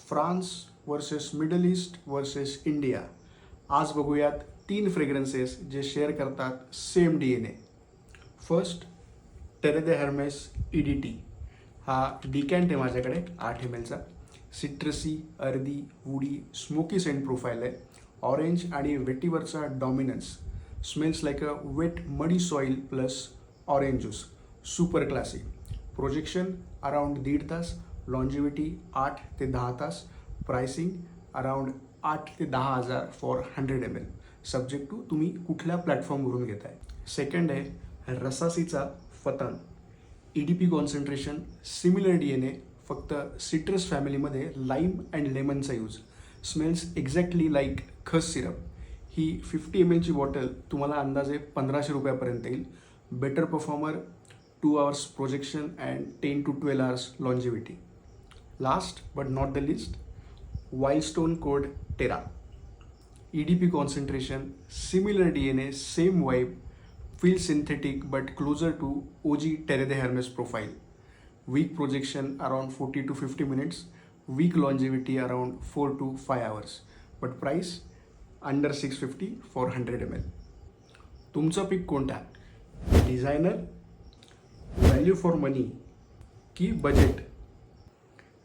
France versus Middle East versus India. आज बघूयात 3 fragrances जे शेअर करतात same DNA. First, Terre de Hermes EDT. हा डिकॅन्ट आहे माझ्याकडे 8 mlचा. Citrusy, earthy, woody, smoky scent profile आहे. ऑरेंज आणि वेटीवरचा dominance. Smells like a wet muddy soil plus orange juice. Super classic. Projection around 1.5 तास. लॉन्जिव्हिटी 8 ते 10 तास. प्राइसिंग अराउंड 8 ते 10,000 फॉर 100 ml. सब्जेक्ट टू तुम्ही कुठल्या प्लॅटफॉर्मवरून घेताय. सेकंड आहे रसासीचा Fattan. EDP concentration similar DNA, फक्त सिट्रस फॅमिलीमध्ये लाईम अँड लेमनचा use. Smells exactly like khus syrup. ही 50 mlची बॉटल तुम्हाला अंदाजे 1,500 रुपयापर्यंत येईल. Better performer, 2 hours projection and 10 to 12 hours longevity. Last but not the least, Wild Stone Code Terra. EDP concentration similar DNA, same vibe, feel synthetic but closer to OG Terre de Hermes profile. Weak projection around 40 to 50 minutes. Weak longevity around 4 to 5 hours. But price under 650 for 100 ml. तुमचा पिक कोणता? Designer, value for मनी की budget?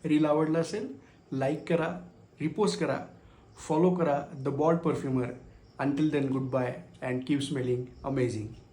Reel आवडला असेल like करा, repost करा, follow करा the bold perfumer. Until then good bye and keep smelling amazing.